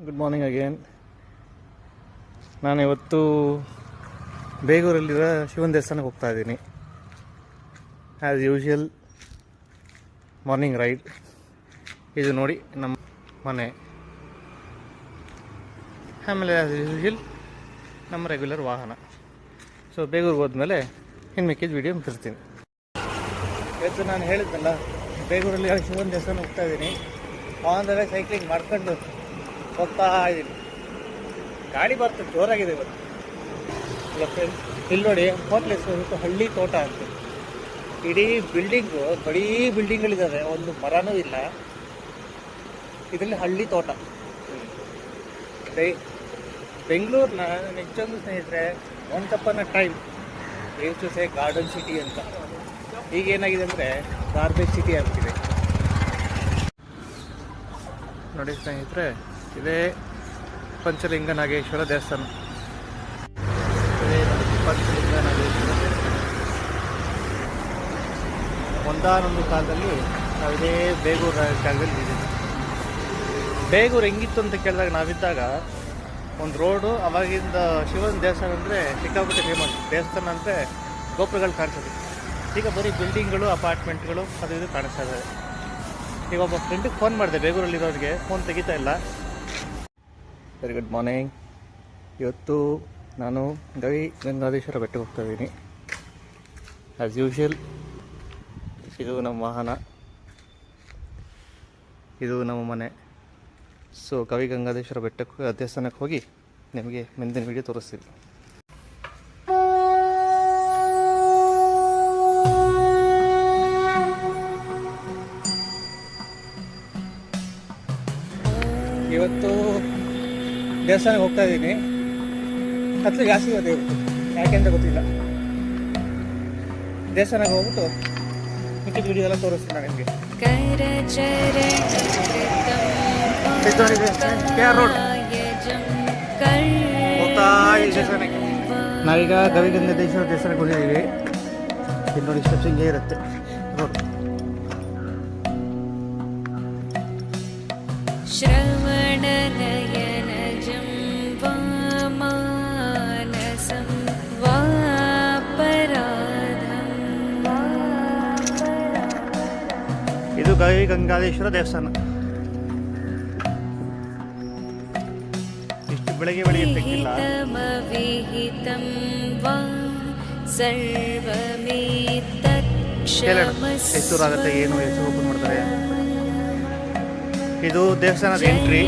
Good morning again. ನಾನು ಇವತ್ತು ಬೇಗೂರಲ್ಲಿರೋ ಶಿವನ ದೇವಸ್ಥಾನಕ್ಕೆ ಹೋಗ್ತಾ ಇದ್ದೀನಿ. As usual morning ride. ಇದು ನೋಡಿ ನಮ್ಮ ಮನೆ, ಆಮೇಲೆ ಆ್ಯಸ್ ಯೂಶುವಲ್ ನಮ್ಮ ರೆಗ್ಯುಲರ್ ವಾಹನ. ಸೊ ಬೇಗೂರಿಗೆ ಹೋದ್ಮೇಲೆ ಇನ್ನು ಮಿಕ್ಕಿದ ವೀಡಿಯೋ ಮುಗಿಸ್ತೀನಿ. ಇವತ್ತು ನಾನು ಹೇಳಿದ್ನಲ್ಲ, ಬೇಗೂರಲ್ಲಿ ಶಿವನ ದೇವಸ್ಥಾನ ಹೋಗ್ತಾ ಇದ್ದೀನಿ. ಆನ್ ಸೈಕ್ಲಿಂಗ್ ಮಾಡ್ಕೊಂಡು ಹೋಗ್ತಾ ಇದ್ದೀನಿ. ಗಾಡಿ ಬರ್ತದೆ, ಜೋರಾಗಿದೆ ಇವತ್ತು. ಇಲ್ಲಿ ನೋಡಿ, ಹೋಟ್ಲ್ ಹೆಸರು ಹಳ್ಳಿ ತೋಟ ಅಂತ. ಇಡೀ ಬಿಲ್ಡಿಂಗು, ಬಡೀ ಬಿಲ್ಡಿಂಗ್ಗಳಿದ್ದಾವೆ, ಒಂದು ಮರನೂ ಇಲ್ಲ. ಇದರಲ್ಲಿ ಹಳ್ಳಿ ತೋಟ. ಬೆಂಗಳೂರಿನ ನಿಜವಾಗ್ಲೂ ಸ್ನೇಹಿತರೆ, once upon a time use to say garden city ಅಂತ. ಈಗೇನಾಗಿದೆ ಅಂದರೆ ಗಾರ್ಬೇಜ್ ಸಿಟಿ ಆಗ್ತಿದೆ. ನೋಡಿ ಸ್ನೇಹಿತರೆ, ಇದೇ ಪಂಚಲಿಂಗ ನಾಗೇಶ್ವರ ದೇವಸ್ಥಾನ. ಇದೇ ಪಂಚಲಿಂಗ ನಾಗೇಶ್ವರ ದೇವಸ್ಥಾನ. ಒಂದಾನೊಂದು ಕಾಲದಲ್ಲಿ ನಾವು ಇದೇ ಬೇಗೂರು ಜಾಗದಲ್ಲಿ ಇದ್ದೀವಿ. ಬೇಗೂರು ಹೆಂಗಿತ್ತು ಅಂತ ಕೇಳಿದಾಗ, ನಾವಿದ್ದಾಗ ಒಂದು ರೋಡು, ಅವಾಗಿಂದ ಶಿವನ ದೇವಸ್ಥಾನ ಅಂದರೆ ಸಿಕ್ಕಾಪಟ್ಟೆ ಫೇಮಸ್. ದೇವಸ್ಥಾನ ಅಂದರೆ ಗೋಪುರಗಳು ಕಾಣಿಸೋದು. ಈಗ ಬರೀ ಬಿಲ್ಡಿಂಗ್ಗಳು, ಅಪಾರ್ಟ್ಮೆಂಟ್ಗಳು ಅದು ಇದು ಕಾಣಿಸ್ತಾ ಇದ್ದಾವೆ. ಈಗ ಒಬ್ಬ ಫ್ರೆಂಡಿಗೆ ಫೋನ್ ಮಾಡಿದೆ, ಬೇಗೂರಲ್ಲಿರೋರಿಗೆ, ಫೋನ್ ತೆಗಿತಾ ಇಲ್ಲ. Very good morning. ಇವತ್ತು ನಾನು ಗವಿ ಗಂಗಾಧೇಶ್ವರ ಬೆಟ್ಟಕ್ಕೆ ಹೋಗ್ತಾ ಇದ್ದೀನಿ. ಆ್ಯಸ್ ಯೂಶುವಲ್ ಇದು ನಮ್ಮ ವಾಹನ, ಇದು ನಮ್ಮ ಮನೆ. ಸೊ ಗವಿ ಗಂಗಾಧೇಶ್ವರ ಬೆಟ್ಟಕ್ಕೆ ದೇವಸ್ಥಾನಕ್ಕೆ ಹೋಗಿ ನಿಮಗೆ ಮುಂದಿನ ವಿಡಿಯೋ ತೋರಿಸ್ತೀವಿ. ಇವತ್ತು ದೇವಸ್ಥಾನಕ್ಕೆ ಹೋಗ್ತಾ ಇದ್ದೀನಿ. ಹತ್ತು ಜಾಸ್ತಿ ಇವತ್ತು, ಯಾಕೆಂತ ಗೊತ್ತಿಲ್ಲ. ದೇವಸ್ಥಾನಕ್ಕೆ ಹೋಗ್ಬಿಟ್ಟು ಮಿಕ್ಕಿದ ವಿಡಿಯೋ ಎಲ್ಲ ತೋರಿಸ್ತೀನಿ ನಾನು ನಿಮಗೆ. ನಾವೀಗ ಗವಿಗಂಗಾಧೇಶ್ವರ ದೇವಸ್ಥಾನಕ್ಕೆ ಹೋಗಿದ್ದೀವಿ. ಇಲ್ಲಿ ನೋಡಿ, ಸ್ಟೆಪ್ಸ್ ಹಿಂಗೆ ಇರುತ್ತೆ ರೋಡ್. ಇದು ಗವಿ ಗಂಗಾಧೇಶ್ವರ ದೇವಸ್ಥಾನ. ಇಷ್ಟು ಬೆಳಗ್ಗೆ ತೆಗಿಲ್ಲ. ಹೆಸರಾಗುತ್ತೆ, ಏನು ಹೆಸರು ಓಪನ್ ಮಾಡ್ತಾರೆ. ಇದು ದೇವಸ್ಥಾನದ ಎಂಟ್ರಿ.